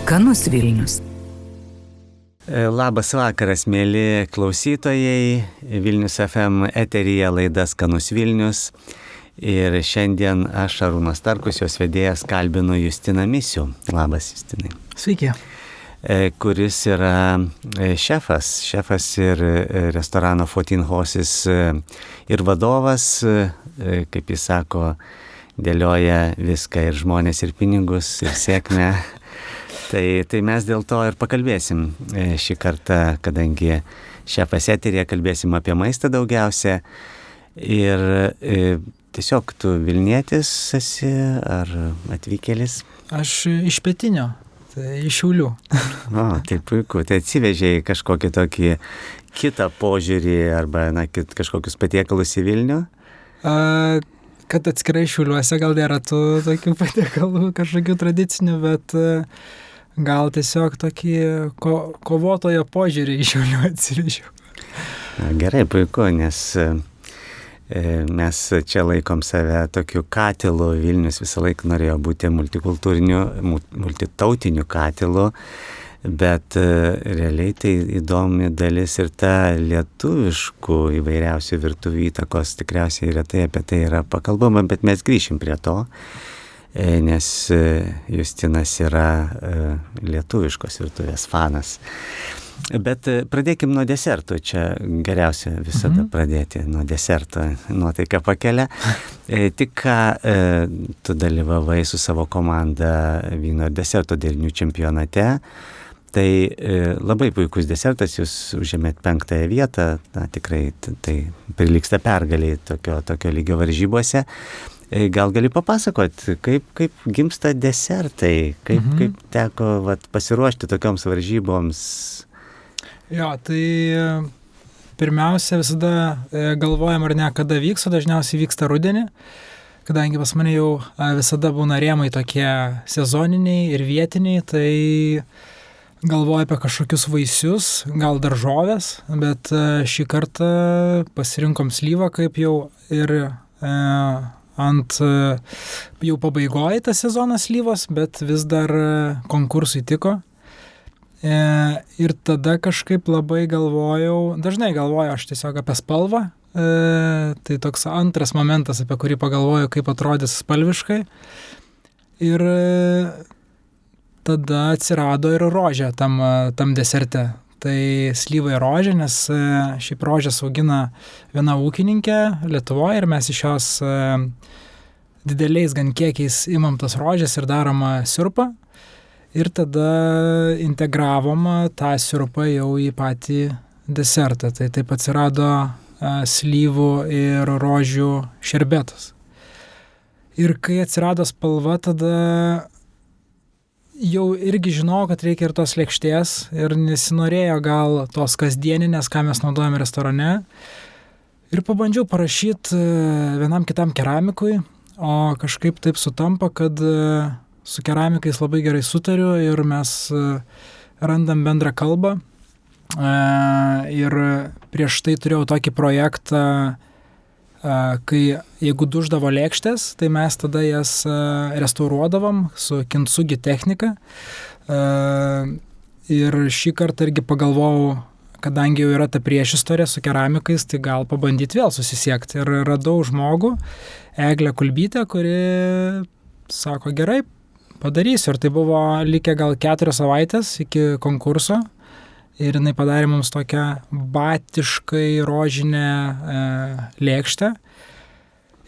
Skanus Vilnius. Labas vakaras, mėly klausytojai. Vilnius FM eteryje laida Skanus Vilnius. Ir šiandien aš, Arūnas Starkus, jos vedėjas, kalbinu Justiną Misių. Labas, Justinai. Sveiki. Kuris yra šefas ir restorano 14 Horses ir vadovas, kaip jis sako, dėlioja viską ir žmonės, ir pinigus, ir sėkmę. Tai mes dėl to ir pakalbėsim šį kartą, kadangi šefas eteryje kalbėsim apie maistą daugiausia. Ir tiesiog tu Vilnietis esi ar atvykėlis? Aš iš Pietinio, tai iš Šiaulių. O, tai puiku. Tai atsivežėjai kažkokį tokį kitą požiūrį arba kažkokius patiekalus į Vilnių? Kad atskirai Šiauliuose gal nėra tų tokių patiekalų, kažkokių tradicinių, bet gal tiesiog tokį kovotojo požiūrį į Šiaulių atsivežiau. Gerai, puiku, nes mes čia laikom save tokiu katilu. Vilnius visą laiką norėjo būti multikultūriniu, multitautiniu katilu, bet realiai tai įdomi dalis ir ta lietuviškų įvairiausių virtuvių įtakos. Tikriausiai retai apie tai yra pakalbama, bet mes grįšim prie to, nes Justinas yra lietuviškos virtuvės fanas. Bet pradėkim nuo desertų. Čia geriausia visada pradėti nuo deserto. Nuotaika pakelia. Tik ką tu dalyvavai su savo komanda vyno ir deserto derinių čempionate. Tai labai puikus desertas, jūs užėmėt 5 vietą. Tikrai tai prilygsta pergaliai tokio lygio varžybose. Gal gali papasakot, kaip gimsta desertai, kaip teko pasiruošti tokioms varžyboms? Jo, tai pirmiausia visada galvojam ar ne, kada vyks, o dažniausiai vyksta rudenį, kadangi pas mane jau visada būna rėmai tokie sezoniniai ir vietiniai, tai galvoju apie kažkokius vaisius, gal daržovės, bet šį kartą pasirinkom slyvą kaip jau ir ant jau pabaigoje tas sezonas slyvos, bet vis dar konkursui tiko. Ir tada kažkaip labai dažnai galvoju aš tiesiog apie spalvą, tai toks antras momentas, apie kurį pagalvoju, kaip atrodys spalviškai. Ir tada atsirado ir rožė tam deserte. Tai slyva ir rožė, nes šiaip rožės augina viena ūkininkė Lietuvoje ir mes iš jos dideliais gan kiekiais imam tas rožės ir darom siurpą. Ir tada integravom tą siurpą jau į patį desertą. Tai taip atsirado slyvų ir rožių šerbetas. Ir kai atsirado spalva, tada jau irgi žinojau, kad reikia ir tos lėkštės ir nesinorėjo gal tos kasdieninės, ką mes naudojame restorane. Ir pabandžiau parašyti vienam kitam keramikui, o kažkaip taip sutampa, kad su keramikais labai gerai sutariu ir mes randam bendrą kalbą. Ir prieš tai turėjau tokį projektą, kai jeigu duždavo lėkštės, tai mes tada jas restauruodavom su kintsugi technika. Ir šį kartą irgi pagalvojau, kadangi jau yra ta priešistorė su keramikais, tai gal pabandyti vėl susisiekti. Ir radau žmogų, Eglę Kulbytę, kuri sako, gerai, padarysiu. Ir tai buvo likę gal 4 savaitės iki konkurso. Ir jinai padarė mums tokią batiškai rožinę lėkštę.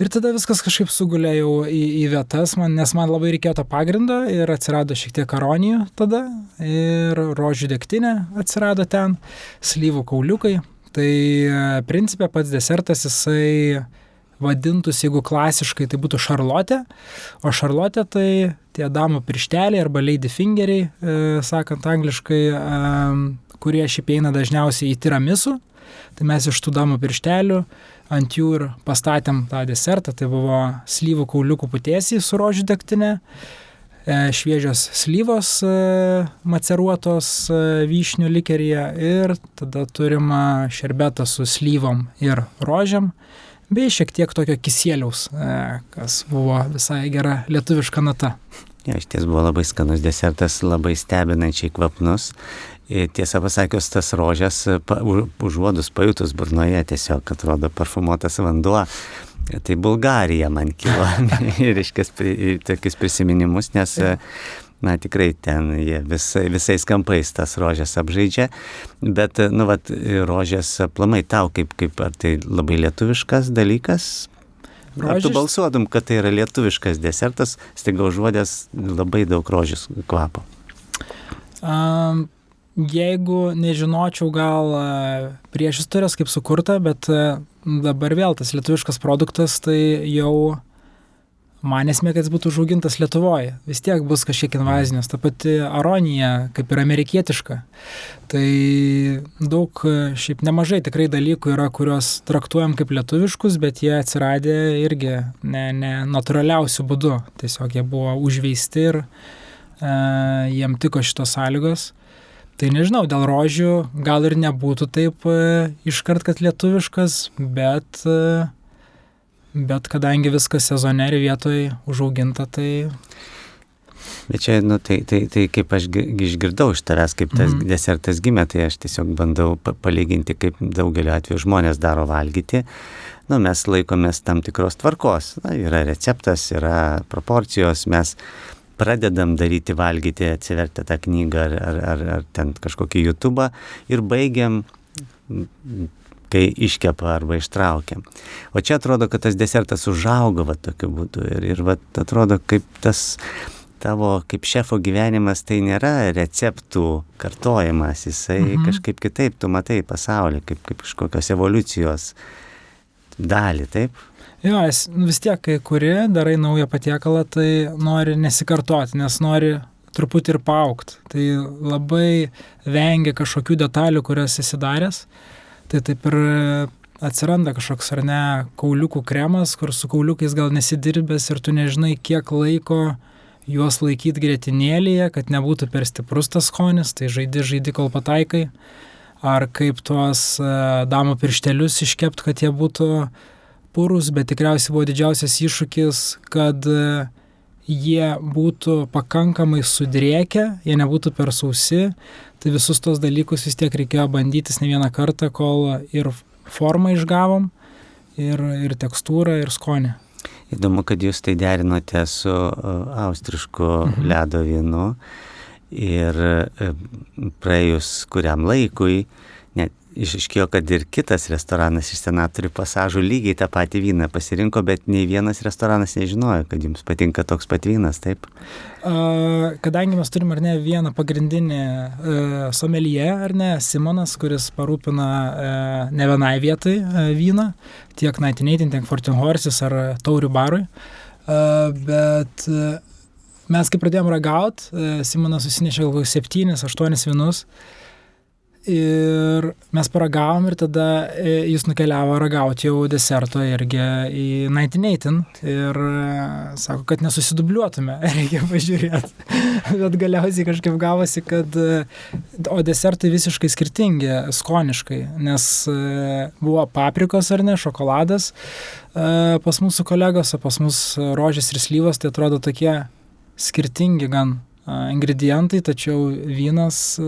Ir tada viskas kažkaip sugulė jau į vietas, nes man labai reikėjo to pagrindo ir atsirado šiek tiek aronijų tada. Ir rožių degtinė atsirado ten, slyvų kauliukai. Tai principe pats desertas jisai vadintus, jeigu klasiškai, tai būtų šarlotė, o šarlotė tai tie damų piršteliai arba lady fingeriai, sakant angliškai, kurie šiaip eina dažniausiai į tiramisu. Tai mes iš tų damų pirštelių ant jų ir pastatėm tą desertą, tai buvo slyvų kauliukų putėsiai su rožių degtinė, šviežios slyvos maceruotos vyšnių likeryje ir tada turim šerbetą su slyvom ir rožėm. bei šiek tiek tokio kisieliaus, kas buvo visai gera lietuviška nata. Ja, iš ties buvo labai skanus desertas, labai stebinančiai kvapnus. Ir tiesą pasakius, tas rožės užuodus pajutus burnoje tiesiog atrodo parfumuotas vanduo. Tai Bulgarija man kilo reiškias tokius prisiminimus, nes tikrai ten jie visais kampais tas rožės apžaidžia, bet rožės aplamai tau kaip ar tai labai lietuviškas dalykas? Ar tu balsuotum, kad tai yra lietuviškas desertas, staiga užuodęs labai daug rožės kvapo? Jeigu nežinočiau gal priešistorės kaip sukurta, bet dabar vėl tas lietuviškas produktas, tai jau man esmė, kad jis būtų užaugintas Lietuvoje. Vis tiek bus kažkiek invazinės. Ta pati aronija, kaip ir amerikietiška. Tai daug, šiaip nemažai tikrai dalykų yra, kuriuos traktuojam kaip lietuviškus, bet jie atsiradė irgi ne natūraliausių būdų. Tiesiog jie buvo užveisti ir jiem tiko šitos sąlygos. Tai nežinau, dėl rožių gal ir nebūtų taip iškart, kad lietuviškas, bet kadangi viskas sezone ir vietoj užauginta, tai... Bet čia, tai kaip aš išgirdau iš tavęs, kaip tas desertas gimė, tai aš tiesiog bandau palyginti, kaip daugelio atveju žmonės daro valgyti. Mes laikomės tam tikros tvarkos. Yra receptas, yra proporcijos, mes pradedam daryti valgyti, atsivertę tą knygą ar ten kažkokį YouTube'ą ir baigiam, kai iškepa arba ištraukiam. O čia atrodo, kad tas desertas užaugo tokiu būdu ir atrodo, kaip tas tavo kaip šefo gyvenimas tai nėra receptų kartojimas, jisai kažkaip kitaip, tu matai pasaulį, kaip kažkokios evoliucijos dalį, taip? Jo, vis tiek, kai kuri darai naują patiekalą, tai nori nesikartoti, nes nori truputį ir paaugti. Tai labai vengia kažkokių detalių, kurias esi daręs. Tai taip ir atsiranda kažkoks ar ne kauliukų kremas, kur su kauliukais gal nesidirbęs ir tu nežinai, kiek laiko juos laikyti grietinėlėje, kad nebūtų per stiprus tas skonis, tai žaidi kol pataikai. Ar kaip tuos damų pirštelius iškept, kad jie būtų purus, bet tikriausiai buvo didžiausias iššūkis, kad jie būtų pakankamai sudrėkę, jie nebūtų per sausi. Tai visus tos dalykus vis tiek reikėjo bandytis ne vieną kartą, kol ir formą išgavom, ir tekstūrą, ir skonį. Įdomu, kad jūs tai derinote su austrišku ledo vynu ir praėjus kuriam laikui, net išaiškėjo, kad ir kitas restoranas iš Senatorių pasažų lygiai tą patį vyną pasirinko, bet nei vienas restoranas nežinojo, kad jums patinka toks pat vynas, taip? Kadangi mes turim ar ne vieną pagrindinį someljė, ar ne, Simonas, kuris parūpina ne vienai vietai vyną, tiek 1918, tiek 14 Horses ar Taurių barui, bet mes kai pradėjom ragaut, Simonas susinešė gal 7-8 vynus, ir mes paragavom ir tada jis nukeliavo ragauti jau deserto irgi į 1918 ir sako, kad nesusidubliuotume, reikia pažiūrėti. Bet galiausiai kažkaip gavosi, kad o desertai visiškai skirtingi skoniškai, nes buvo paprikos ar ne, šokoladas pas mūsų kolegos, o pas mus rožės ir slyvos, tai atrodo tokie skirtingi gan ingredientai, tačiau vynas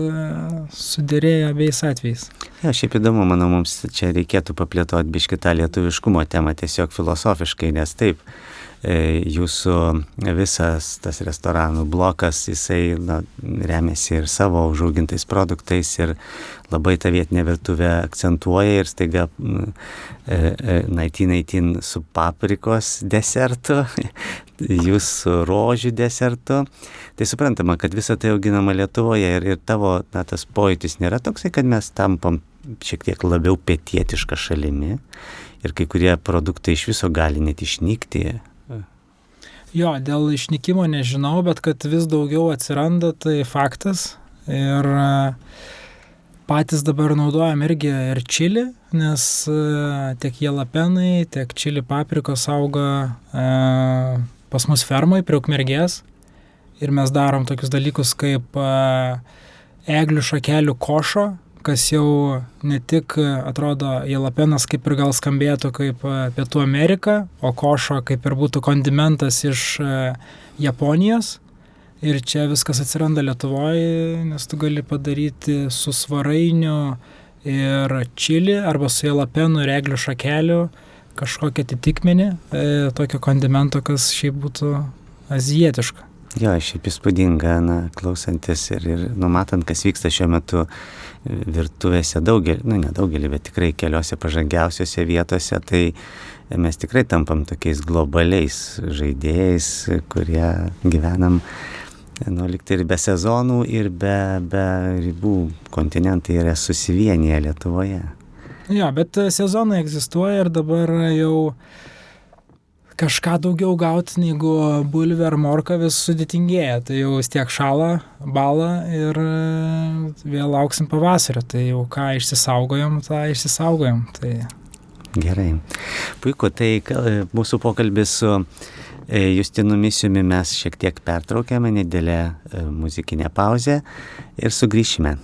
suderėjo abiejais atvejais. Ja, šiaip įdomu, manau, mums čia reikėtų paplėtoti biškį tą lietuviškumo temą tiesiog filosofiškai, nes taip, jūsų visas tas restoranų blokas, jisai remiasi ir savo užaugintais produktais ir labai tą vietinę virtuvę akcentuoja ir staiga 1918 su paprikos desertu, jūs su rožių desertu. Tai suprantama, kad visą tai auginama Lietuvoje ir tavo tas pojūtis nėra toksai, kad mes tampam šiek tiek labiau pietietišką šalimi ir kai kurie produktai iš viso gali net išnykti. Jo, dėl išnykimo nežinau, bet kad vis daugiau atsiranda, tai faktas. Ir patys dabar naudojam irgi ir čili, nes tiek jalapenai, tiek čili paprikos auga pas mus fermai prie Ukmergės. Ir mes darom tokius dalykus kaip eglių šakelių košo, kas jau ne tik atrodo jalapenas kaip ir gal skambėtų kaip Pietų Amerika, o košo kaip ir būtų kondimentas iš Japonijos. Ir čia viskas atsiranda Lietuvoje, nes tu gali padaryti su svarainiu ir čili arba su jalapenu ir eglių šakelių kažkokią atitikmenį, tokio kondimento, kas šiaip būtų azijietiška. Jo, šiaip įspūdinga, klausantis ir numatant, kas vyksta šiuo metu virtuvėse nedaugelį, bet tikrai keliose pažangiausiose vietose, tai mes tikrai tampam tokiais globaliais žaidėjais, kurie gyvenam likti ir be sezonų, ir be ribų. Kontinentai yra susivienyje Lietuvoje. Jo, bet sezonai egzistuoja ir dabar jau kažką daugiau gauti negu bulvė ar morka vis sudėtingėja. Tai jau vis tiek šala, bala ir vėl lauksim pavasario. Tai jau ką išsisaugojom, tą išsisaugojom. Tai... Gerai. Puiku, tai mūsų pokalbis su Justinu Misiumi mes šiek tiek pertraukėme, nedidelę muzikinę pauzę ir sugrįšime.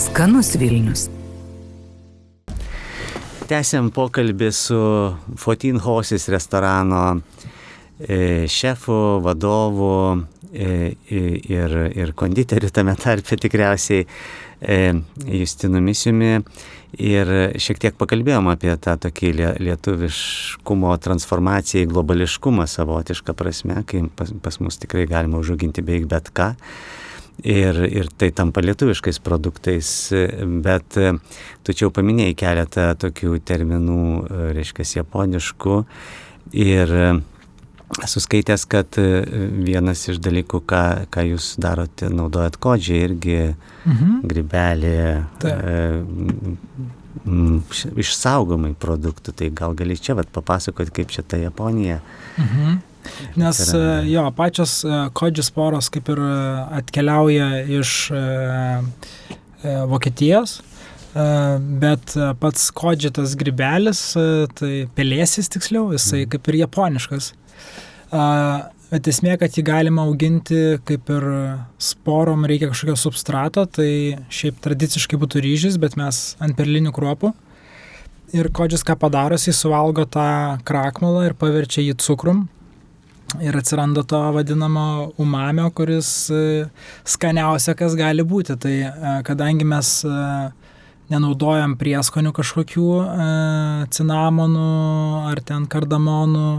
Skanus Vilnius. Tęsiam pokalbį su 14 Horses restorano šefu, vadovu ir konditeriu tame tarpe tikriausiai Justinu Misiumi. Ir šiek tiek pakalbėjom apie tą tokį lietuviškumo transformaciją į globališkumą savotišką prasme, kai pas mus tikrai galima užauginti beveik bet ką. Ir tai tampa lietuviškais produktais, bet tu čia jau paminėjai keletą tokių terminų, reiškia, japoniškų, ir esu skaitęs, kad vienas iš dalykų, ką jūs darote, naudojat kodžį, irgi grybelį, išsaugomai produktų, tai gal gali čia papasakoti, kaip čia ta Japonija. Nes jo, pačios kodžių sporos kaip ir atkeliauja iš Vokietijos, bet pats kodžitas grybelis, tai pelėsis tiksliau, jisai kaip ir japoniškas. Bet esmė, kad jį galima auginti kaip ir sporom, reikia kažkokio substrato, tai šiaip tradiciškai būtų ryžis, bet mes ant perlinių kruopų. Ir kodžis ką padaro, jis suvalgo tą krakmalą ir paverčia jį cukrum. Ir atsiranda to vadinamo umamio, kuris skaniausia, kas gali būti. Tai kadangi mes nenaudojam prieskonių kažkokių, cinamonų ar ten kardamonų,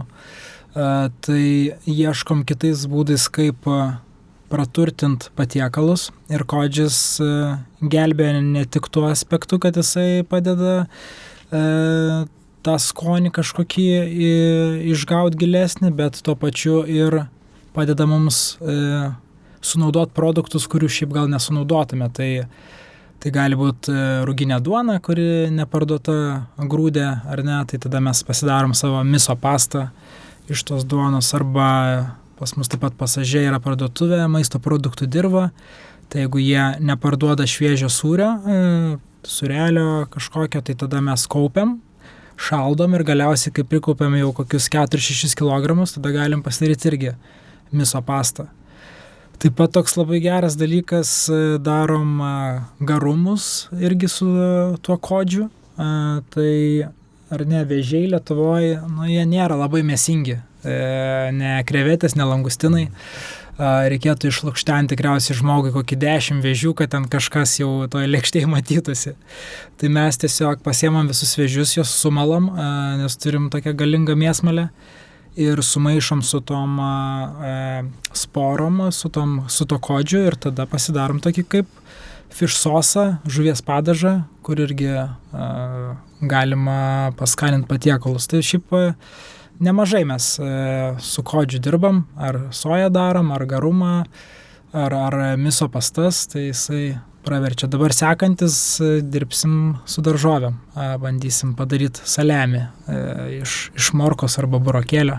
tai ieškom kitais būdais, kaip praturtint patiekalus. Ir kodžis gelbėja ne tik tuo aspektu, kad jisai padeda tą skonį kažkokį išgaut gilesnį, bet tuo pačiu ir padeda mums sunaudot produktus, kurių šiaip gal nesunaudotume. Tai gali būti ruginė duona, kuri neparduota grūdė ar ne, tai tada mes pasidarom savo miso pastą iš tos duonos, arba pas mus taip pat Pasažė yra parduotuvė, maisto produktų dirva, tai jeigu jie neparduoda šviežio sūrio, sūrelio kažkokio, tai tada mes kaupiam, šaldom ir galiausiai, kai prikaupiam jau kokius 4-6 kg, tada galim pasidaryti irgi miso pastą. Taip pat toks labai geras dalykas, darom garumus irgi su tuo kodžiu, tai ar ne, vėžiai Lietuvoje, jie nėra labai mėsingi, ne krevetės, ne langustinai. Reikėtų išlukštenti tikriausiai žmogui kokį 10 vėžių, kad ten kažkas jau toje lėkštėje matytųsi. Tai mes tiesiog pasiemam visus vėžius, juos sumalam, nes turim tokią galingą mėsmalę, ir sumaišom su tom sporom, su to kodžiu, ir tada pasidarom tokį kaip fish sosą, žuvies padažą, kur irgi galima paskaninti patiekalus. Tai šiaip nemažai mes su kodžiu dirbam, ar soją darom, ar garumą, ar miso pastas, tai jisai praverčia. Dabar sekantis dirbsim su daržovėm, bandysim padaryti saliamį iš morkos arba burokėlio.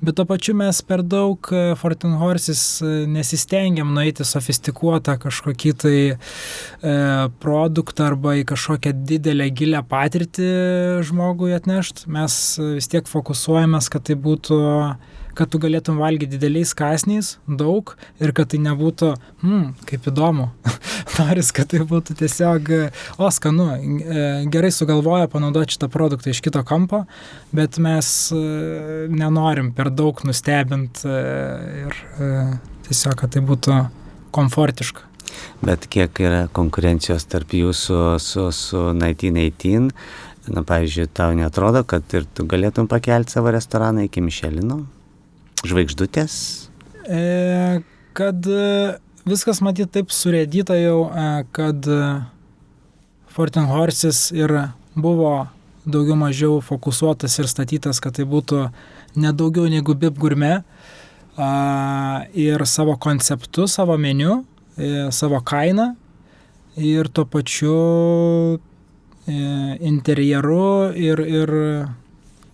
Bet to pačiu mes per daug 14 Horses nesistengiam nueiti sofistikuotą kažkokį tai produktą arba į kažkokią didelę gilią patirtį žmogui atnešti. Mes vis tiek fokusuojamės, kad tai būtų kad tu galėtum valgyti dideliais kąsniais, daug, ir kad tai nebūtų, kaip įdomu. Noris, kad tai būtų tiesiog, skanu, gerai sugalvoja panaudoti šitą produktą iš kito kampo, bet mes nenorim per daug nustebinti ir tiesiog, kad tai būtų komfortiška. Bet kiek yra konkurencijos tarp jūsų su 1918? Na, pavyzdžiui, tau neatrodo, kad ir tu galėtum pakelti savo restoraną iki Michelino? Žvaigždutės? Kad viskas matyt taip surėdyta jau, kad 14 Horses ir buvo daugiau mažiau fokusuotas ir statytas, kad tai būtų nedaugiau negu Bib Gourmet, ir savo konceptu, savo meniu, savo kainą ir tuo pačiu interjeru ir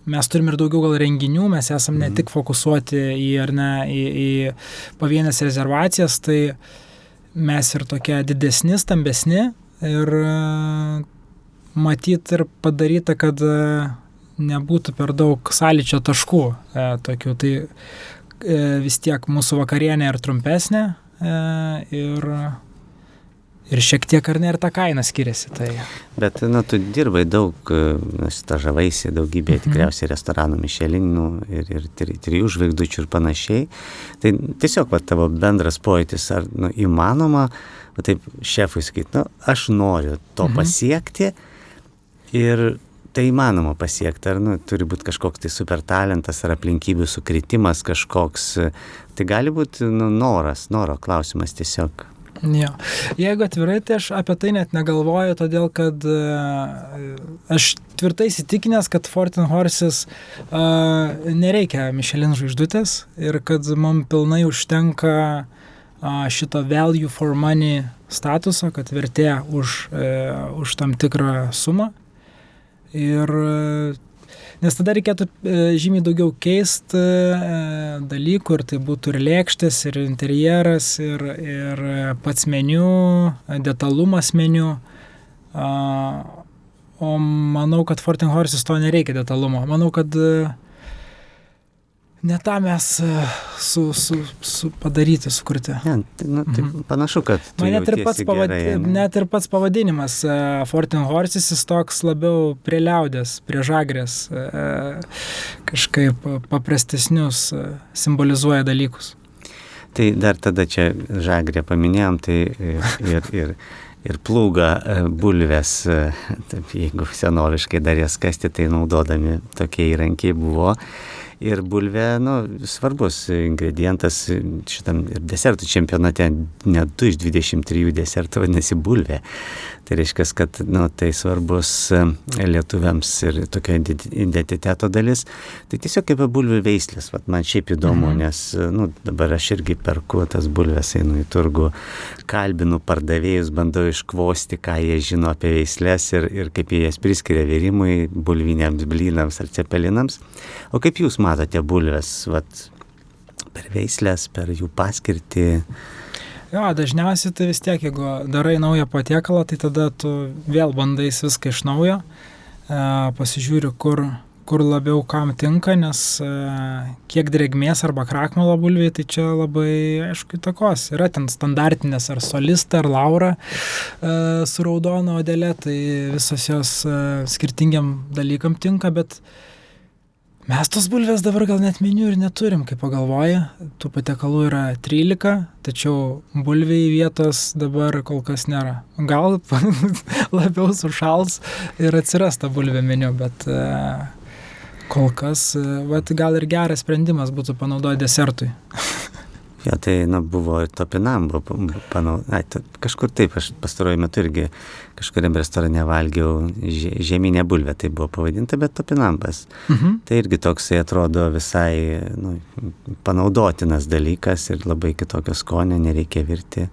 mes turim ir daugiau gal renginių, mes esam ne tik fokusuoti į pavienės rezervacijas, tai mes ir tokie didesni, stambesni ir matyt ir padaryta, kad nebūtų per daug sąlyčio taškų tokių, tai vis tiek mūsų vakarienė ir trumpesnė ir šiek tiek ar ne ir ta kaina skiriasi. Tai. Bet, tu dirbai daug, stažavaisi daugybėje tikriausiai restoranų Michelinų ir 3 žvaigždučių ir panašiai. Tai tiesiog tavo bendras pojūtis, ar įmanoma, taip šefui sakyti, aš noriu to pasiekti ir tai įmanoma pasiekti, ar turi būti kažkoks tai super talentas ar aplinkybių sukritimas kažkoks. Tai gali būti noro klausimas tiesiog. Jo. Jeigu atvirai, tai aš apie tai net negalvoju, todėl kad aš tvirtai įsitikinęs, kad 14 Horses nereikia Michelin žvaigždutės ir kad mums pilnai užtenka šito value for money statuso, kad vertė už tam tikrą sumą. Nes tada reikėtų žymiai daugiau keisti dalykų ir tai būtų ir lėkštės, ir interjeras, ir pats meniu, detalumas meniu. O manau, kad 14 Horses to nereikia detalumo. Manau, kad ne tą mes padaryti, sukurti. Tai panašu, kad tu jautiesi gerai. Net ir pats pavadinimas 14 Horses jis toks labiau prie liaudės, prie žagrės, kažkaip paprastesnius simbolizuoja dalykus. Tai dar tada čia žagrė paminėjom, tai ir plūga, bulvės, taip, jeigu senoviškai dar jas kasti, tai naudodami tokie įrankiai buvo. Ir bulvė, svarbus ingredientas šitam ir desertų čempionate, net 2 iš 23 desertų vadinasi bulvė. Tai reiškia, kad tai svarbus lietuviams ir tokia identiteto dalis. Tai tiesiog kaip bulvių veislės, man šiaip įdomu, nes dabar aš irgi perku tas bulvės, einu į turgų, kalbinu pardavėjus, bandau iškvosti, ką jie žino apie veislės ir kaip jie jas priskiria virimui, bulviniams, blynams ar cepelinams. O kaip jūs matote bulvės, per veislės, per jų paskirtį? Jo, dažniausiai tai vis tiek, jeigu darai naują patiekalą, tai tada tu vėl bandais viską iš naujo, pasižiūri, kur labiau kam tinka, nes kiek drėgmės arba krakmalo bulviai, tai čia labai, aišku, įtakos. Yra ten standartinės ar solista, ar laura su raudona odelė, tai visos jos skirtingiam dalykam tinka, bet mes tos bulvės dabar gal net meniu ir neturim, kaip pagalvoja. Tų patiekalų yra 13, tačiau bulviai vietos dabar kol kas nėra. Gal labiau sušals ir atsiras ta bulvė meniu, bet kol kas gal ir geras sprendimas būtų panaudoti desertui. Jo, tai buvo topinambo, kažkur taip, aš pastaruoju metu irgi kažkuriam restorane valgiau žieminę bulvę, tai buvo pavadinta, bet topinambas. Tai irgi toksai atrodo visai panaudotinas dalykas ir labai kitokio skonio, nereikia virti.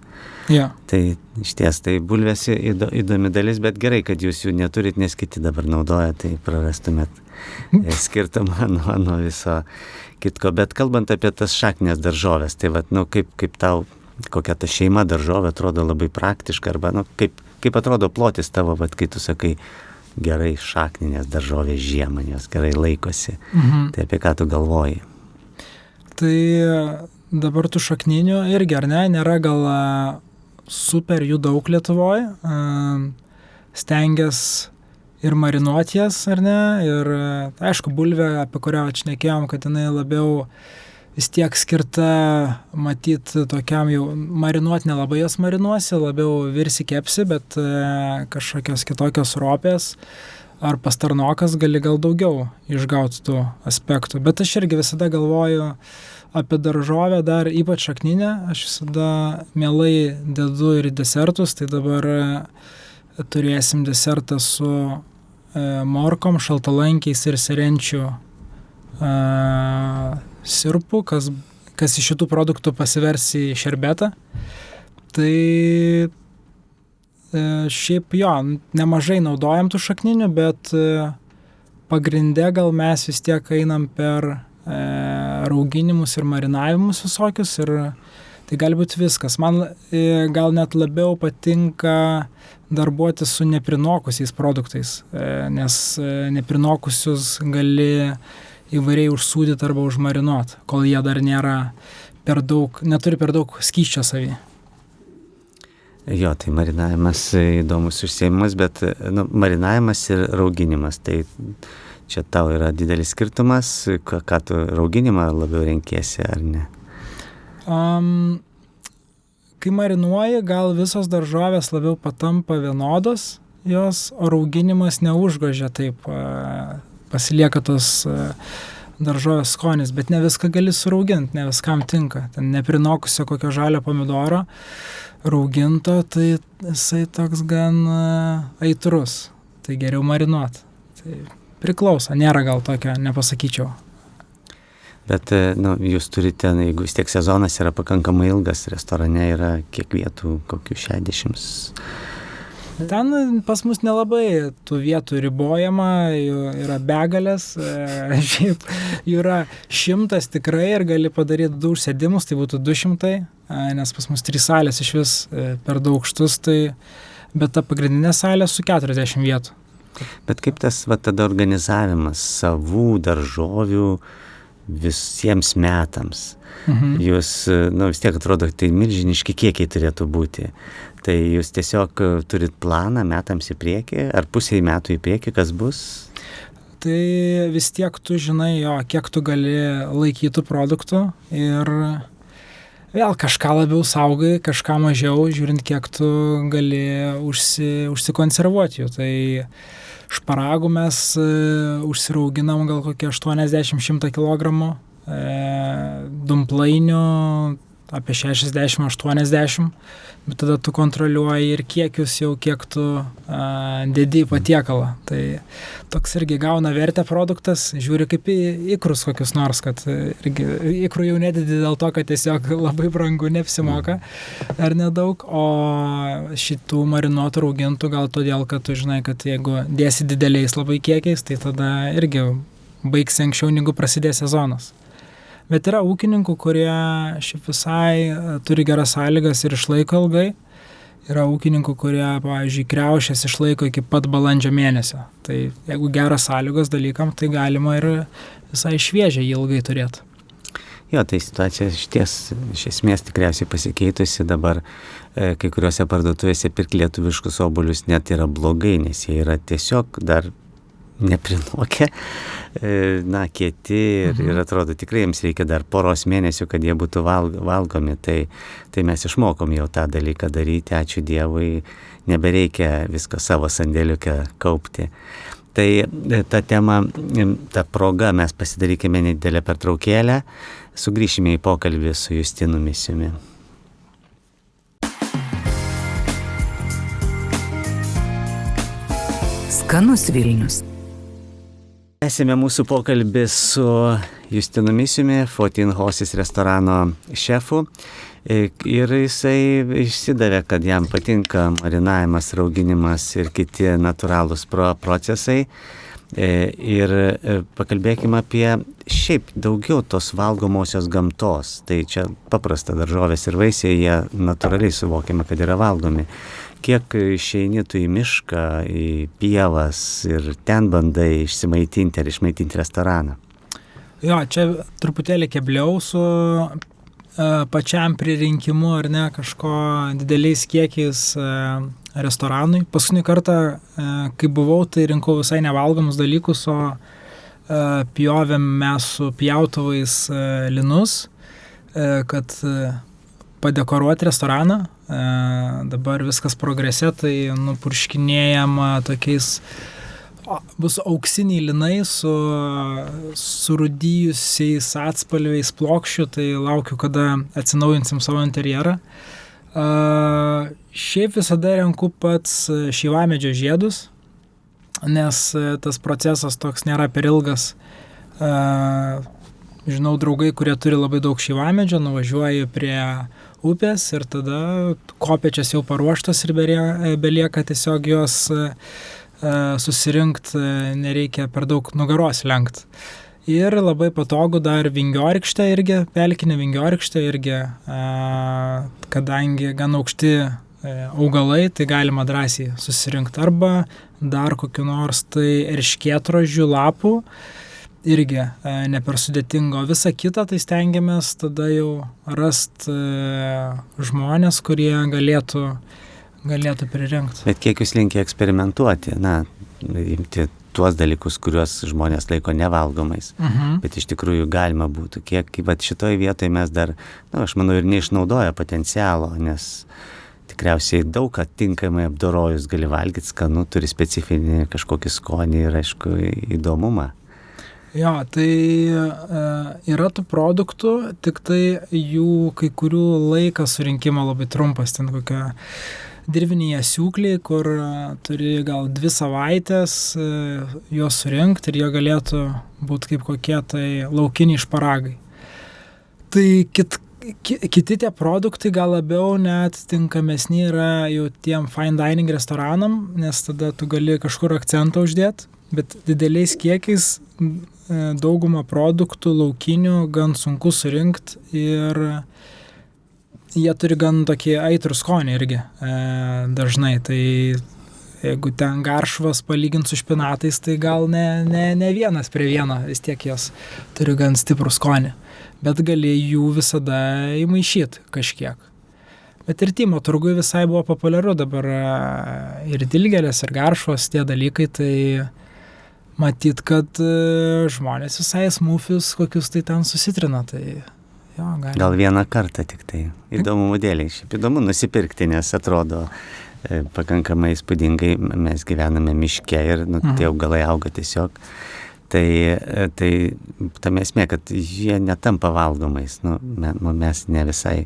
Ja. Tai išties, tai bulvės įdomi dalis, bet gerai, kad jūs jų neturit, nes kiti dabar naudoja, tai prarastumėt skirtumą nuo viso kitko. Bet kalbant apie tas šaknės daržovės, tai kaip tau, kokia ta šeima daržovė atrodo labai praktiška, arba kaip atrodo plotis tavo, kai tu sakai gerai šakninės daržovės žiemą, jos gerai laikosi. Tai apie ką tu galvoji? Tai dabar tų šakninių irgi, ar ne, nėra gal super jų daug Lietuvoje. Stengias ir marinuoti jas, ar ne, ir aišku, bulvė, apie kurią šnekėjom, kad jinai labiau vis tiek skirta matyti tokiam jau marinuoti, nelabai jas marinuosi, labiau virsi kepsi, bet kažkokios kitokios ropės ar pastarnokas gali gal daugiau išgauti tų aspektų. Bet aš irgi visada galvoju apie daržovę, dar ypač šakninę, aš visada mielai dedu ir desertus, tai dabar turėsim desertą su morkom, šaltalankiais ir serenčių sirupų, kas iš šitų produktų pasivers į šerbetą. Tai šiaip jo, nemažai naudojam tų šakninių, bet pagrinde gal mes vis tiek einam per rauginimus ir marinavimus visokius ir tai gali būti viskas. Man gal net labiau patinka darbuotis su neprinokusiais produktais, nes neprinokusius gali įvairiai užsūdyti arba užmarinuoti, kol jie dar nėra neturi per daug skysčio savy. Jo, tai marinavimas įdomus užsiėmimas, bet marinavimas ir rauginimas, tai čia tau yra didelis skirtumas, ką tu rauginimą labiau renkiesi ar ne? Kai marinuoji, gal visos daržovės labiau patampa vienodos, jos, o rauginimas neužgožia taip, pasilieka tos daržovės skonis, bet ne viską gali surauginti, ne viskam tinka. Ten neprinokusio kokio žalio pomidoro rauginto, tai jisai toks gan aitrus, tai geriau marinuoti. Tai priklauso, nėra gal tokio, nepasakyčiau. Bet jūs turite, jeigu vis tiek sezonas yra pakankamai ilgas, restorane yra kiek vietų, kokių 60? Ten pas mus nelabai tų vietų ribojama, jų yra begalės, šiaip jų yra 100 tikrai ir gali padaryti 2 užsėdimus, tai būtų 200, nes pas mus 3 salės iš vis per daug aukštus, tai, bet ta pagrindinė salė su 40 vietų. Bet kaip tas tada organizavimas savų daržovių visiems metams? Jūs, vis tiek atrodo, tai milžiniški kiekiai turėtų būti. Tai jūs tiesiog turit planą metams į priekį, ar pusei metų į priekį, kas bus? Tai vis tiek tu žinai, kiek tu gali laikytų produktų ir vėl kažką labiau saugai, kažką mažiau, žiūrint, kiek tu gali užsikonservuoti jų. Tai šparagų mes užsirauginam gal kokie 80-100 kg, dumplainių apie 60-80, bet tada tu kontroliuoji ir kiekius jau, kiek tu dedi į patiekalą. Tai toks irgi gauna vertę produktas, žiūri kaip į ikrus kokius nors, kad irgi ikrų jau nededi dėl to, kad tiesiog labai brangu, neapsimoka ar nedaug, o šitų marinuotų raugintų gal todėl, kad tu žinai, kad jeigu dėsi dideliais labai kiekiais, tai tada irgi baigsi anksčiau, negu prasidės sezonas. Bet yra ūkininkų, kurie šiaip visai turi geras sąlygas ir išlaiko ilgai. Yra ūkininkų, kurie, pavyzdžiui, kriaušės išlaiko iki pat balandžio mėnesio. Tai jeigu geras sąlygos dalykam, tai galima ir visai šviežiai ilgai turėti. Jo, tai situacija iš esmės tikriausiai pasikeitusi dabar. Kai kuriuose parduotuvėse pirkti lietuviškus obuolius net yra blogai, nes jie yra tiesiog dar neprinokę, kieti ir atrodo tikrai jiems reikia dar poros mėnesių, kad jie būtų valgomi. Tai mes išmokom jau tą dalyką daryti, ačiū Dievui, nebereikia visko savo sandėliuke kaupti. Tai ta tema, ta proga mes pasidarykime nedidelę pertraukėlę, sugrįšime į pokalbį su Justinu Misiumi. Skanus Vilnius. Esame mūsų pokalbį su Justinu Misiumi, 14 Horses restorano šefu. Ir jisai išsidavė, kad jam patinka marinavimas, rauginimas ir kiti natūralūs procesai. Ir pakalbėkime apie šiaip daugiau tos valgomosios gamtos. Tai čia paprasta, daržovės ir vaisiai, jie natūraliai suvokiame, kad yra valgomi. Kiek išeini tu į mišką, į pievas ir ten bandai išsimaitinti ar išmaitinti restoraną? Jo, čia truputėlį kebliau su pačiam pririnkimu, ar ne, kažko dideliais kiekiais restoranui. Paskutinį kartą, kai buvau, tai rinkau visai nevalgomus dalykus, o pjovėm mes su pjautuvais linus, kad padekoruoti restoraną. Dabar viskas progrese, tai nupurškinėjama tokiais, bus auksiniai linai su surūdijusiais atspalviais plokščių, tai laukiu, kada atsinaujinsim savo interjerą. Šiaip visada renku pats šeivamedžio žiedus, nes tas procesas toks nėra per ilgas. Žinau draugai, kurie turi labai daug šeivamedžio, nuvažiuoju prie upės ir tada kopėčias jau paruoštas ir belieka tiesiog jos susirinkti, nereikia per daug nugaros lenkt. Ir labai patogu dar vingiorykštė irgi, pelkinė vingiorykštė irgi, kadangi gan aukšti augalai, tai galima drąsiai susirinkti. Arba dar kokiu nors tai erškėtrožių lapų, irgi ne per sudėtingo. Visa kita tai stengiamės tada jau rasti žmonės, kurie galėtų pririnkti. Bet kiek jūs linkia eksperimentuoti, imti tuos dalykus, kuriuos žmonės laiko nevalgomais. Bet iš tikrųjų galima būtų. Kiek šitoje vietoje mes dar, aš manau, ir neišnaudoja potencialo, nes tikriausiai daug ką tinkamai apdorojus gali valgyti, skanu, turi specifinį kažkokį skonį ir, aišku, įdomumą. Jo, tai yra tų produktų, tik tai jų kai kurių laikas surinkimo labai trumpas, ten kokia dirviniai asiūkliai, kur turi gal 2 savaitės juos surinkti ir jie galėtų būti kaip kokie tai laukiniai šparagai. Tai kiti tie produktai gal labiau net tinkamesni yra jau tiem fine dining restoranam, nes tada tu gali kažkur akcentą uždėti, bet dideliais kiekiais daugumą produktų laukinių gan sunku surinkti ir jie turi gan tokį aitrų skonį irgi dažnai. Tai jeigu ten garšvas palyginti su špinatais, tai gal ne vienas prie vieno, vis tiek jos turi gan stiprų skonį. Bet gali jų visada įmaišyti kažkiek. Bet ir Tymo turgui visai buvo populiaru dabar ir dilgėlės, ir garšvos, tie dalykai, tai matyt, kad žmonės visai smufius kokius tai ten susitrina, tai jo, gal vieną kartą tik tai. Įdomumo dėliai. Šiaip įdomu nusipirkti, nes atrodo pakankamai įspūdingai. Mes gyvename miške ir tie augalai auga tiesiog. Tai tame esmė, kad jie netampa valgomais. Mes ne visai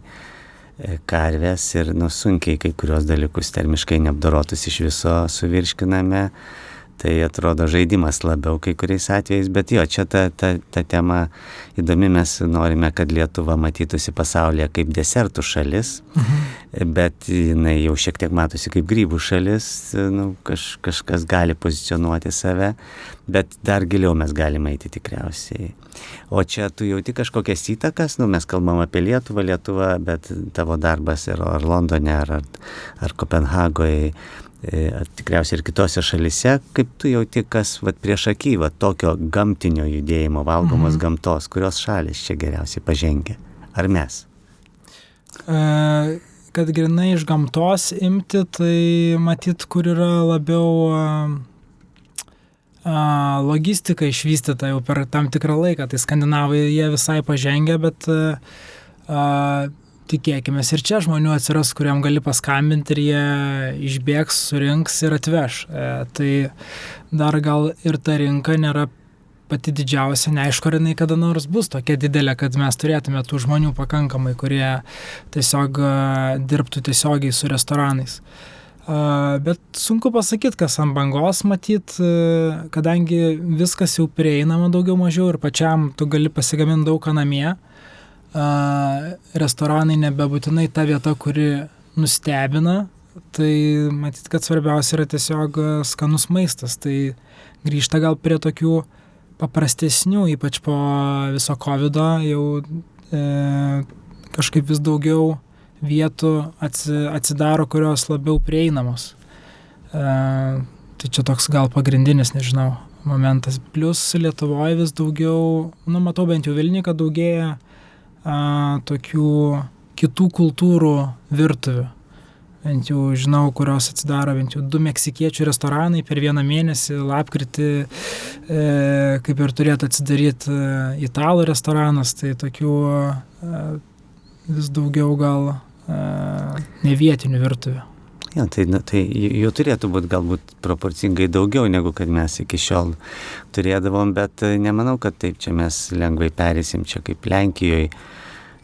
karvės ir sunkiai kai kurios dalykus termiškai neapdorotus iš viso suvirškiname. Tai atrodo žaidimas labiau kai kuriais atvejais, bet jo, čia ta tema įdomi, mes norime, kad Lietuva matytųsi pasaulyje kaip desertų šalis, bet jinai jau šiek tiek matosi kaip grybų šalis, kažkas gali pozicionuoti save, bet dar giliau mes galime eiti tikriausiai. O čia tu jauti kažkokias įtakas, mes kalbam apie Lietuvą, bet tavo darbas yra ar Londone, ar Kopenhagoje, tikriausiai ir kitose šalise, kaip tu jauti, kas prieš akį tokio gamtinio judėjimo, valgomos gamtos, kurios šalis čia geriausiai pažengia? Ar mes? Kad grinai iš gamtos imti, tai matyt, kur yra labiau logistika išvystyta jau per tam tikrą laiką. Tai Skandinavai jie visai pažengia, bet tikėkimės ir čia žmonių atsiras, kuriam gali paskambinti ir jie išbėgs, surinks ir atveš. Tai dar gal ir ta rinka nėra pati didžiausia, neaišku, ar jinai kada nors bus tokia didelė, kad mes turėtume tų žmonių pakankamai, kurie tiesiog dirbtų tiesiogiai su restoranais. Bet sunku pasakyti, kas ant bangos matyt, kadangi viskas jau prieinama daugiau mažiau ir pačiam tu gali pasigaminti daug ką namie. Restoranai nebebūtinai ta vieta, kuri nustebina, tai matyt, kad svarbiausia yra tiesiog skanus maistas. Tai grįžta gal prie tokių paprastesnių, ypač po viso covido, jau kažkaip vis daugiau vietų atsidaro, kurios labiau prieinamos. Tai čia toks gal pagrindinis, nežinau, momentas. Plius Lietuvoje vis daugiau, matau bent jau Vilniuje, kad daugėja tokių kitų kultūrų virtuvių. Bent jau žinau, kurios atsidaro bent jau 2 meksikiečių restoranai per vieną mėnesį, lapkritį, kaip ir turėtų atsidaryti italų restoranas, tai tokių vis daugiau gal nevietinių virtuvių. Ja, tai jų turėtų būti galbūt proporcingai daugiau, negu kad mes iki šiol turėdavom, bet nemanau, kad taip čia mes lengvai perėsim, čia kaip Lenkijoje.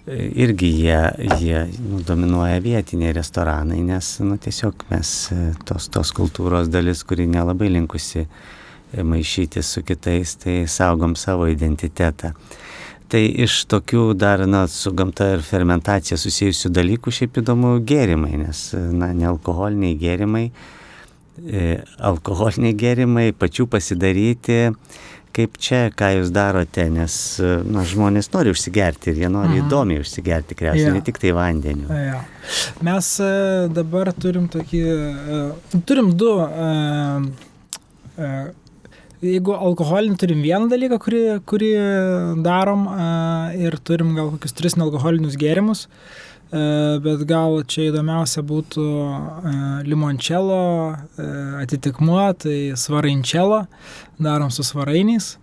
Irgi jie dominuoja vietiniai restoranai, nes tiesiog mes tos kultūros dalis, kuri nelabai linkusi maišyti su kitais, tai saugom savo identitetą. Tai iš tokių dar su gamta ir fermentacija susijusių dalykų šiaip įdomu gėrimai, nes nealkoholiniai gėrimai, pačių pasidaryti, kaip čia, ką jūs darote, nes žmonės nori užsigerti ir jie nori įdomiai užsigerti, tikriausiai, ne tik tai vandeniu. Ja. Mes dabar turim du jeigu alkoholinį turim vieną dalyką, kurį darom ir turim gal kokius 3 nealkoholinius gėrimus, bet gal čia įdomiausia būtų limoncello atitikmuo, tai svaraincello, darom su svarainiais,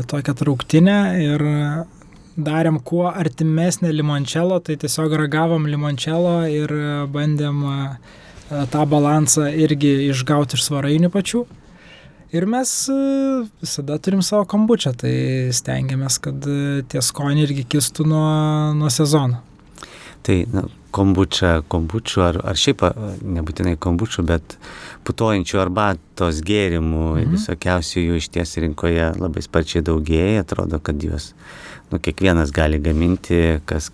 tokią trauktinę ir darėm kuo artimesnę limoncello, tai tiesiog ragavom limoncello ir bandėm tą balansą irgi išgauti iš svarainių pačių. Ir mes visada turim savo kombučą, tai stengiamės, kad tie skoniai irgi kistų nuo sezono. Tai kombučių ar šiaip nebūtinai kombučių, bet putojančių arbatos gėrimų, visokiausių jų išties rinkoje labai sparčiai daugėja, atrodo, kad juos kiekvienas gali gaminti, kas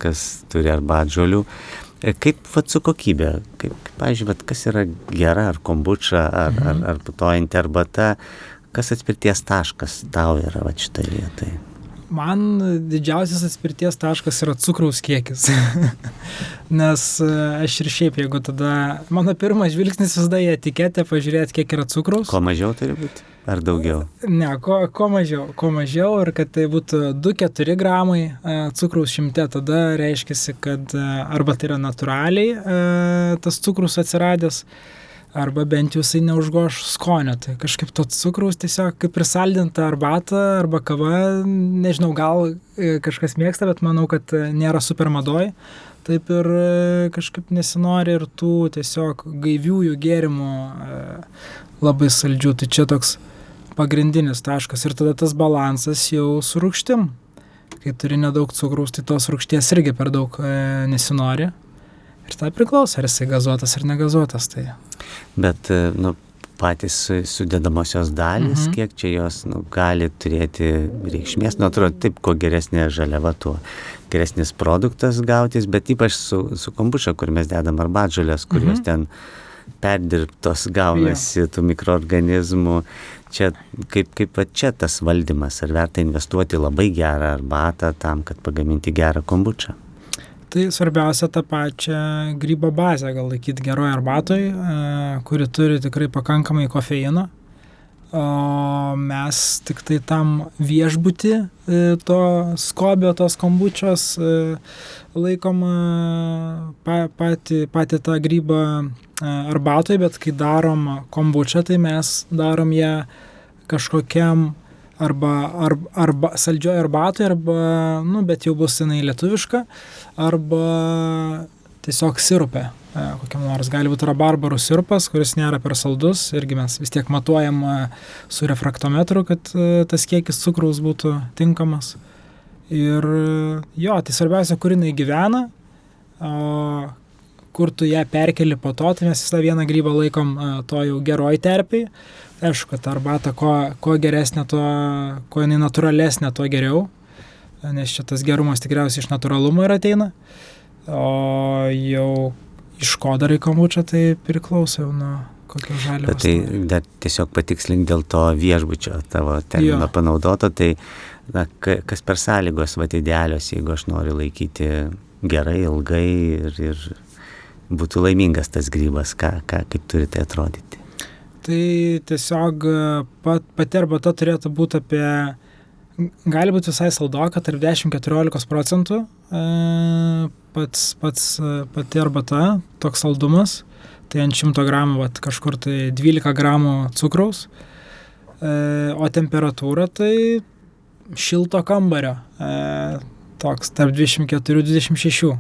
turi arbatžolių. Kaip su kokybė, pavyzdžiui, kas yra gera, ar kombuča, ar putojanti arbata, kas atspirties taškas tau yra šitoje vietoje? Man didžiausias atspirties taškas yra cukraus kiekis, nes aš ir šiaip, jeigu tada, mano pirmas žvilgsnis visada į etiketę pažiūrėti, kiek yra cukraus. Ko mažiau turi būti? Ar daugiau? Ne, ko mažiau ir kad tai būtų 2-4 gramai cukraus 100, tada reiškia, kad arba tai yra natūraliai tas cukrus atsiradęs, arba bent jau jisai neužgoš skonio. Tai kažkaip to cukraus tiesiog kaip prisaldinta arbata arba kava, nežinau, gal kažkas mėgsta, bet manau, kad nėra super madoj. Taip ir kažkaip nesinori ir tų tiesiog gaiviųjų gėrimų labai saldžių. Tai čia toks pagrindinis taškas ir tada tas balansas jau su rūgštim. Kai turi nedaug cukraus, tai tos rūgšties irgi per daug nesinori. Ir tai priklauso, ar jisai gazuotas ar negazuotas. Tai. Bet, patys sudedamosios dalys, kiek čia jos gali turėti reikšmės. Atrodo, taip, kuo geresnė žaliava, tuo geresnis produktas gautis, bet ypač su kombuča, kur mes dedam arbatžolės, kurios ten perdirbtos gaunasi tų mikroorganizmų. Čia, kaip čia tas valdymas, ar verta investuoti labai gerą arbatą tam, kad pagaminti gerą kombučą? Tai svarbiausia tą pačią grybo bazę gal laikyti geroj arbatoj, kuri turi tikrai pakankamai kofeino. O mes tik tai tam viešbutį to skobio, tos kombučios laikom patį tą grybą arbatoj, bet kai darom kombučią, tai mes darom ją kažkokiam arba saldžioji arbatoj, arba, bet jau bus jinai lietuviška, arba tiesiog sirupė. Kokiam nors gali būti rabarbarų sirupas, kuris nėra per saldus, irgi mes vis tiek matuojam su refraktometru, kad tas kiekis cukraus būtų tinkamas. Ir jo, tai svarbiausia, kur jinai gyvena, kur tu ją perkeli po to, tai mes visą vieną grybą laikom to jau geroj terpiai. Aišku, kad arbata kuo geresnė, kuo jinai natūralesnė, tuo geriau, nes čia tas gerumas tikriausiai iš natūralumo ir ateina, o jau iš ko darai kombučą, tai priklauso nuo kokio žaliavos. Bet tai dar tiesiog patikslink dėl to viešbučio tavo termino panaudoto, tai kas per sąlygos idealios, jeigu aš noriu laikyti gerai, ilgai ir būtų laimingas tas grybas, kaip turi tai atrodyti? tai tiesiog pati arbata turėtų būti gali būti visai saldoka, tarp 10-14%, pati arbata, toks saldumas, tai ant 100 gramų, kažkur tai 12 gramų cukraus, o temperatūra tai šilto kambario, toks tarp 24-26.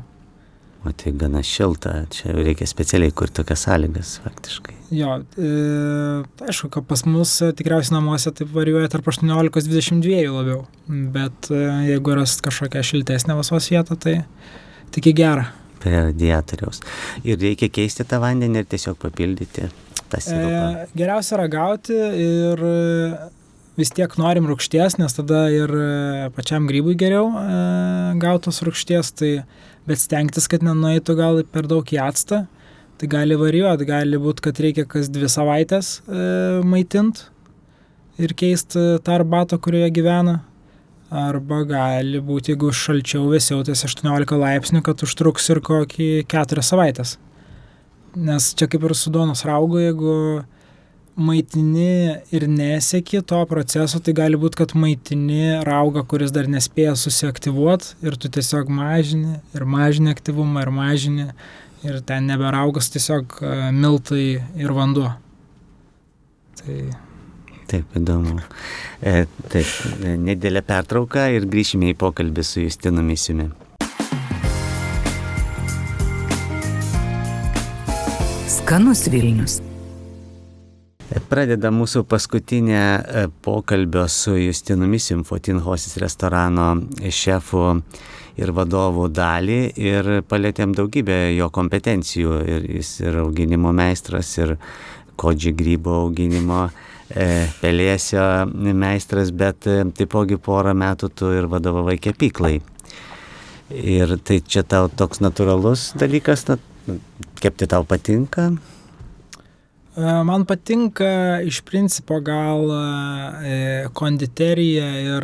O tai gana šilta, čia reikia specialiai kur tokias sąlygas faktiškai. Jo, aišku, kad pas mus tikriausiai namuose taip varijuoja tarp 18-22 labiau, bet jeigu yra kažkokia šiltesnė vasos vieta, tai tik į gerą. Prie radiatoriaus. Ir reikia keisti tą vandenį ir tiesiog papildyti tą sirupą. Geriausia ragauti ir vis tiek norim rūgšties, nes tada ir pačiam grybui geriau gautos rūgšties, bet stengtis, kad nenueitų gal per daug į actą, tai gali varijuoti, gali būti, kad reikia kas 2 savaitės maitint ir keisti tą arbatą, kurioje gyvena, arba gali būti, jeigu šalčiau, vėsiau, tai 18 laipsnių, kad užtruks ir kokį 4 savaitės. Nes čia kaip ir su duonos raugu, jeigu maitini ir neseki to proceso, tai gali būti, kad maitini raugą, kuris dar nespėja susiaktyvuoti ir tu tiesiog mažini aktyvumą ir ten neberaugas, tiesiog miltai ir vanduo. Taip, įdomu. Taip, nedėlė pertrauka ir grįšime į pokalbį su Justinu Misiumi. Skanus Vilnius. Pradeda mūsų paskutinę pokalbio su Justinu Misiumi, Fotin Hosis restorano šefu ir vadovų dalį ir palėtėm daugybę jo kompetencijų. Ir jis ir auginimo meistras, ir kodži grybo auginimo, pelėsio meistras, bet taipogi 4 metų tu ir vadovavai kepyklai. Ir tai čia tau toks natūralus dalykas, kepti tau patinka? Man patinka iš principo gal konditerija ir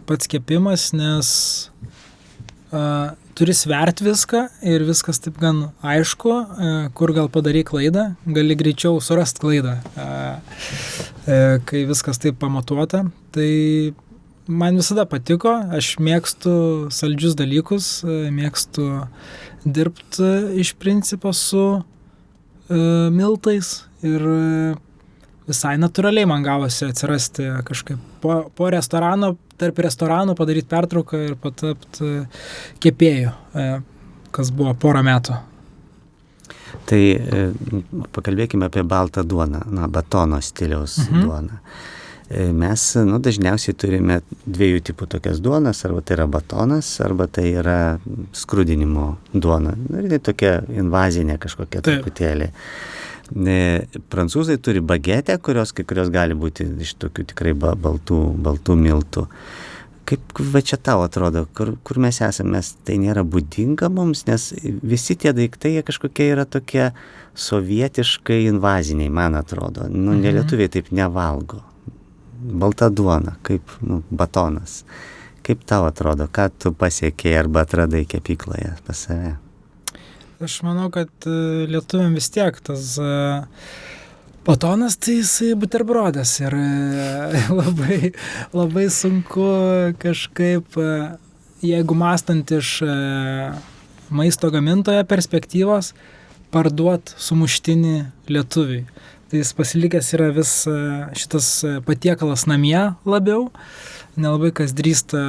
pats kepimas, nes turi svert viską ir viskas taip gan aišku, kur gal padarai klaidą, gali greičiau surast klaidą, kai viskas taip pamatuota. Tai man visada patiko, aš mėgstu saldžius dalykus, mėgstu dirbti iš principo su miltais ir visai natūraliai man gavosi atsirasti kažkaip po restorano, tarp restoranų padaryti pertrauką ir patapti kepėju, kas buvo 4 metų. Tai pakalbėkime apie baltą duoną, batono stiliaus duoną. Mes dažniausiai turime 2 tipų tokias duonas, arba tai yra batonas, arba tai yra skrudinimo duona. Ir tai tokia invazinė kažkokia truputėlį. Prancūzai turi bagetę, kai kurios gali būti iš tokių tikrai baltų miltų. Kaip va čia tau atrodo, kur mes esame, tai nėra būdinga mums, nes visi tie daiktai jie kažkokie yra tokie sovietiškai invaziniai, man atrodo. Nelietuviai taip nevalgo. Balta duona, kaip batonas. Kaip tau atrodo, ką tu pasiekei arba atradai kepykloje pas save? Aš manau, kad lietuviam vis tiek tas batonas, tai jisai buterbrodas ir labai sunku kažkaip, jeigu mąstant iš maisto gamintojo perspektyvos, parduot sumuštinį lietuviui. Tai jis pasilikęs yra vis šitas patiekalas namie labiau, nelabai kas drįsta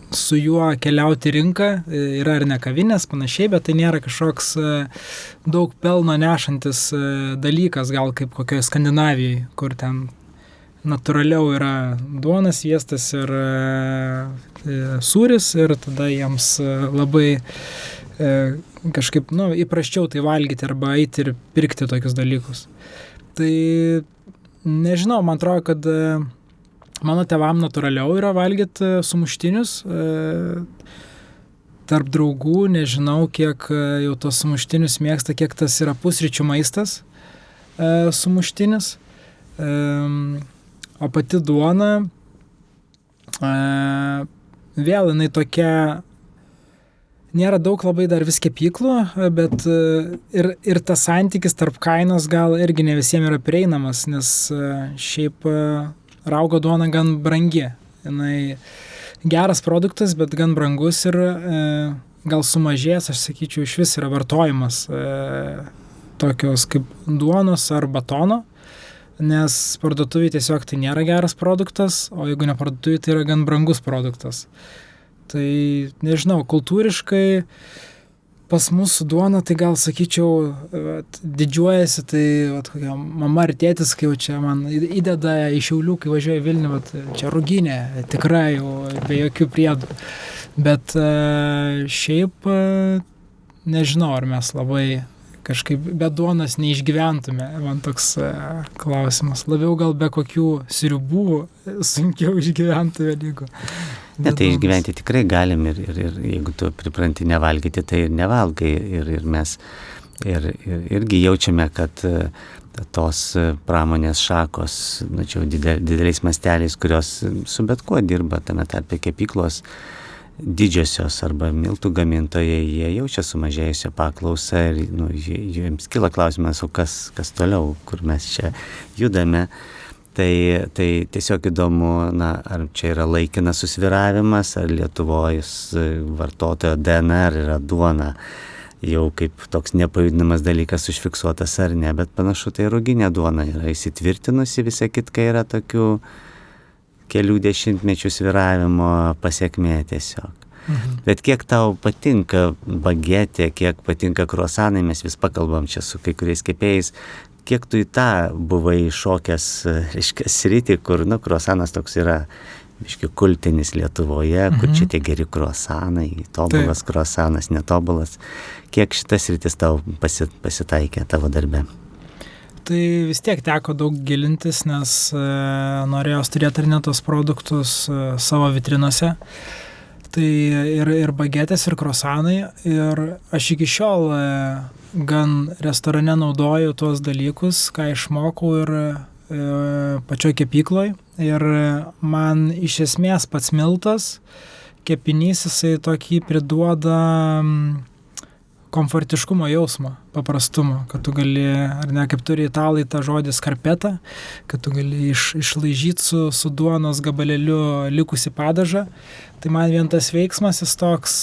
su juo keliauti rinką, yra ir ne kavinės panašiai, bet tai nėra kažkoks daug pelno nešantis dalykas, gal kaip kokioje Skandinavijai, kur ten natūraliau yra duonas, sviestas ir sūris ir tada jiems labai kažkaip, įprasčiau tai valgyti arba eiti ir pirkti tokius dalykus. Tai nežinau, man atrodo, kad mano tėvam natūraliau yra valgyti sumuštinius. Tarp draugų nežinau, kiek jau tos sumuštinius mėgsta, kiek tas yra pusryčių maistas sumuštinis. O pati duona, vėl jinai tokia Nėra daug labai dar vis kepyklų, bet ir tas santykis tarp kainos gal irgi ne visiems yra prieinamas, nes šiaip raugo duona gan brangi. Jinai geras produktas, bet gan brangus ir gal sumažės, aš sakyčiau, iš vis yra vartojimas tokios kaip duonos ar batono, nes parduotuvėje tiesiog tai nėra geras produktas, o jeigu ne parduotuvėje, tai yra gan brangus produktas. Tai, nežinau, kultūriškai pas mūsų duona, tai gal sakyčiau, didžiuojasi, tai kokia mama ar tėtis, kai jau čia man įdeda į Šiaulių, kai važiuoja į Vilnių, čia ruginė, tikrai, be jokių priedų. Bet šiaip nežinau, ar mes labai kažkaip be duonos neišgyventume, man toks klausimas. Labiau gal be kokių sriubų sunkiau išgyventume negu. Ne, tai išgyventi tikrai galim ir jeigu tu pripranti nevalgyti, tai ir nevalgai. Ir mes irgi jaučiame, kad tos pramonės šakos, dideliais masteliais, kurios su bet kuo dirba, tame tarpe kepyklos, didžiosios arba miltų gamintojai, jie jaučia sumažėjusią paklausą ir jiems kyla klausimas, o kas toliau, kur mes čia judame. Tai tiesiog įdomu, ar čia yra laikinas susvyravimas, ar Lietuvos vartotojo DNR yra duona jau kaip toks nepajudinamas dalykas užfiksuotas ar ne, bet panašu tai ruginė duona yra įsitvirtinusi, visa kitka yra tokių kelių dešimtmečių svyravimo pasiekmė tiesiog. Bet kiek tau patinka bagetė, kiek patinka kruasanai, mes vis pakalbam čia su kai kuriais kepėjais, kiek tu į tą buvai šokęs, reiškia, sritį, kur, kruasanas toks yra, biški, kultinis Lietuvoje, kur čia tie geri kruasanai, tobulas kruasanas, netobulas. Kiek šitas sritis tau pasitaikė tavo darbe? Tai vis tiek teko daug gilintis, nes norėjau turėti ir netos produktus savo vitrinose. Tai ir bagetės, ir kruasanai. Ir aš iki šiol gan restorane naudoju tuos dalykus, ką išmokau ir pačioj kepykloj. Ir man iš esmės pats miltas, kepinys, jisai tokį priduoda komfortiškumo jausmą, paprastumo, kad tu gali, ar ne, kaip turi italai tą žodį skarpetą, kad tu gali išlaižyti su duonos gabalėliu likusi padažą. Tai man vien tas veiksmas, jis toks,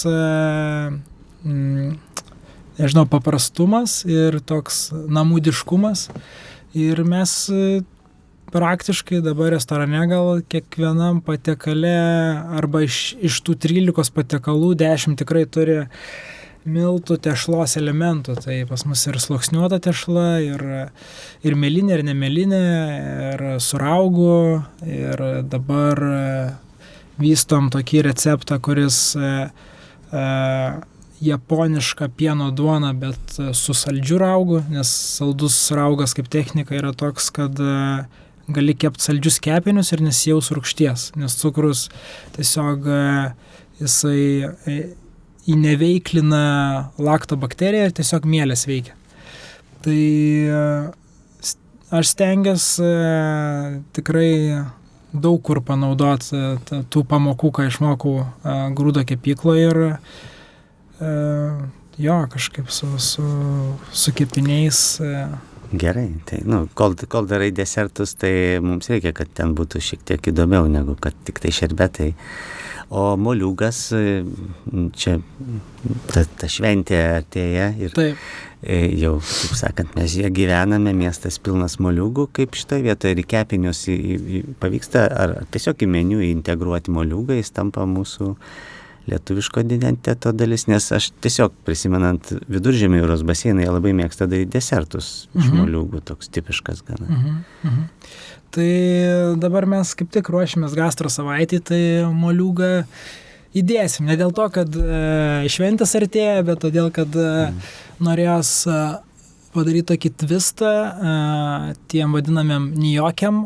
nežinau, paprastumas ir toks namudiškumas. Ir mes praktiškai dabar restorane gal kiekvienam patiekale arba iš tų 13 patiekalų 10 tikrai turi miltų tešlos elementų. Tai pas mus ir sluoksniuota tešla, ir melinė, ir nemelinė, ir su raugu. Ir dabar vystom tokį receptą, kuris japoniška pieno duona, bet su saldžiu raugu, nes saldus raugas kaip technika yra toks, kad gali kepti saldžius kepinius ir nesijaus rūgšties, nes cukrus tiesiog jisai įneveiklina laktobakteriją ir tiesiog mielės veikia. Tai aš stengiuosi tikrai daug kur panaudoti tų pamokų, ką išmokau grūdo kepykloje ir kažkaip su kepiniais. Gerai, tai kol darai desertus, tai mums reikia, kad ten būtų šiek tiek įdomiau negu kad tik tai šerbetai. O moliūgas, čia ta šventė artėja ir Taip. Jau, kaip sakant, mes jie gyvename, miestas pilnas moliūgų, kaip šitoje vietoje ir kepinius pavyksta, ar tiesiog į meniu integruoti moliūgą, jis tampa mūsų lietuviško identiteto dalis, nes aš tiesiog prisimenant Viduržemio jūros baseiną, jie labai mėgsta daryti desertus iš moliūgų, toks tipiškas gana. Tai dabar mes kaip tik ruošimės gastro savaitį, tai moliūgą įdėsim. Ne dėl to, kad šventės artėja, bet todėl, kad norėjos padaryti tokį twistą tiem vadinamiem nijokiam,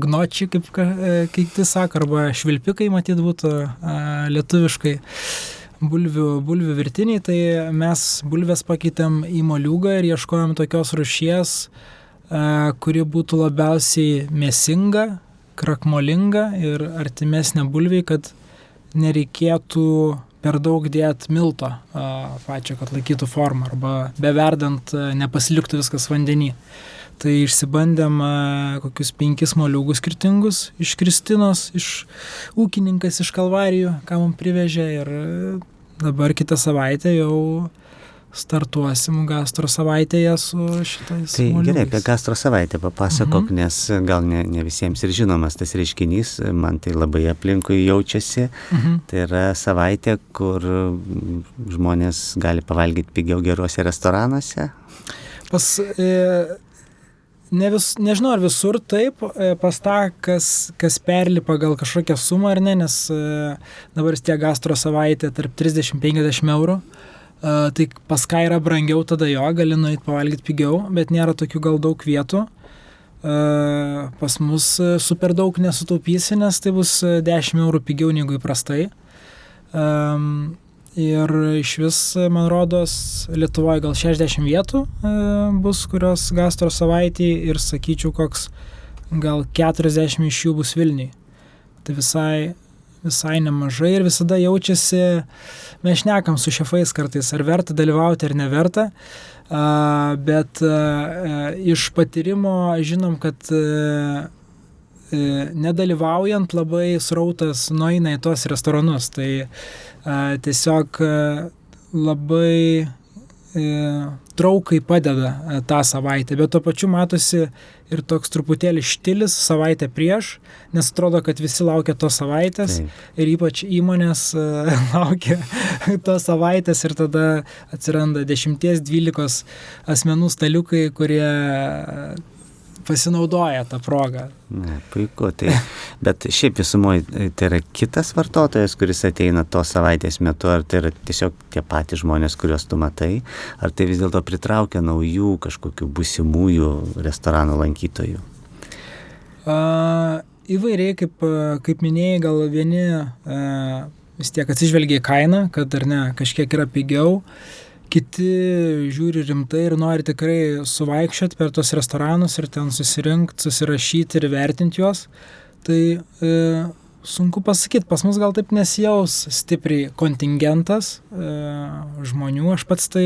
gnočiai, kaip tai sako, arba švilpikai, matyt, būtų lietuviškai bulvių virtiniai. Tai mes bulvės pakeitėm į moliūgą ir ieškojom tokios rūšies, kuri būtų labiausiai mėsinga, krakmolinga ir artimesnė bulviai, kad nereikėtų per daug dėt milto pačio, kad laikytų formą, arba beverdant nepasiliktų viskas vandenį. Tai išsibandėm kokius 5 moliūgus skirtingus iš Kristinos, ūkininkas iš Kalvarijų, ką mums privežė, ir dabar kitą savaitę jau startuosim gastro savaitėje su šitais Tai moliūgais. gerai, apie gastro savaitę papasakok, nes gal ne visiems ir žinomas tas reiškinys, man tai labai aplinkui jaučiasi. Tai yra savaitė, kur žmonės gali pavalgyti pigiau geruose restoranuose. Nežinau, ar visur taip, pas tą, kas perlipa gal kažkokią sumą ar ne, nes dabar tie gastro savaitė tarp 30-50 eurų, tai pas ką yra brangiau, tada jo, gali nueiti pavalgyti pigiau, bet nėra tokių gal daug vietų. Pas mus super daug nesutaupysi, nes tai bus 10 eurų pigiau negu įprastai. Ir iš vis, man rodos, Lietuvoje gal 60 vietų bus, kurios gastro savaitį, ir sakyčiau, koks gal 40 iš jų bus Vilniui. Tai visai nemažai, ir visada jaučiasi, mes šnekam su šefais kartais, ar verta dalyvauti, ar neverta, bet iš patyrimo žinom, kad nedalyvaujant labai srautas nueina į tuos restoranus. Tai tiesiog labai traukai padeda tą savaitę, bet tuo pačiu matosi ir toks truputėlį štilis savaitę prieš, nes atrodo, kad visi laukia tos savaitės. Taip. Ir ypač įmonės laukia tos savaitės, ir tada atsiranda 10-12 asmenų staliukai, kurie pasinaudoja tą progą. Puiku, bet šiaip visumoje tai yra kitas vartotojas, kuris ateina tos savaitės metu, ar tai yra tiesiog tie patys žmonės, kuriuos tu matai, ar tai vis dėlto pritraukia naujų kažkokių būsimųjų restoranų lankytojų? Įvairiai, kaip minėjai, gal vieni vis tiek atsižvelgia į kainą, kad ar ne, kažkiek yra pigiau. Kiti žiūri rimtai ir nori tikrai suvaikščioti per tos restoranus ir ten susirinkti, susirašyti ir vertinti juos. Tai sunku pasakyti, pas mus gal taip nesijaus stipriai kontingentas žmonių. Aš pats tai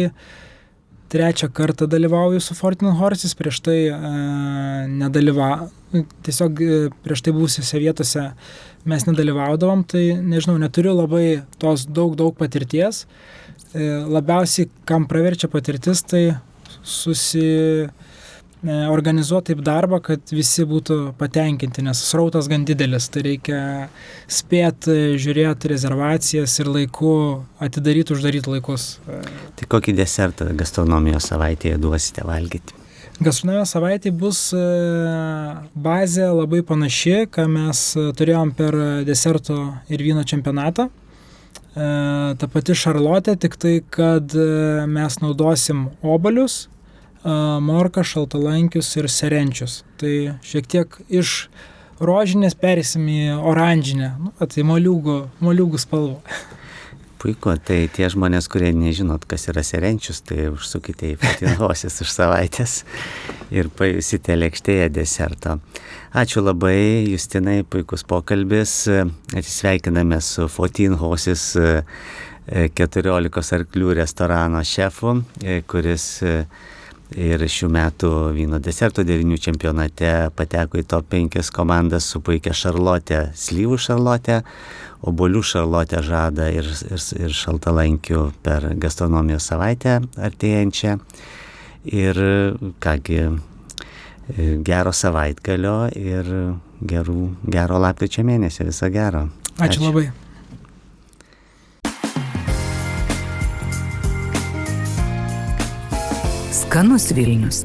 3 kartą dalyvauju su 14 Horses, prieš tai tiesiog prieš tai buvusiose vietose mes nedalyvaudavom, tai nežinau, neturiu labai tos daug patirties. Labiausiai, kam praverčia patirtis, tai organizuoti taip darbą, kad visi būtų patenkinti, nes srautas gan didelis, tai reikia spėti žiūrėti rezervacijas ir laiku atidaryti, uždaryti laikus. Tai kokį desertą gastronomijos savaitėje duosite valgyti? Gastronomijos savaitė bus bazė labai panaši, ką mes turėjom per deserto ir vyno čempionatą. Ta pati šarlotė, tik tai, kad mes naudosim obuolius, morką, šaltalankius ir serenčius. Tai šiek tiek iš rožinės perėsim į oranžinę, tai moliūgų spalvą. Puiku, tai tie žmonės, kurie nežinot, kas yra serenčius, tai užsukite į 14 Horses už savaitės ir pajusite lėkštėje deserto. Ačiū labai, Justinai, puikus pokalbis. Atsisveikiname su 14 Horses 14 arklių restorano šefu, kuris ir šių metų vyno deserto 9 čempionate pateko į top 5 komandas su puikia šarlotė, slyvų šarlotė, obuolių šarlotė žada ir šaltalankių per gastronomijos savaitę artėjančią. Ir kągi, gero savaitgalio ir gero lapkričio mėnesio, viso gero. Ačiū labai. Skanus Vilnius.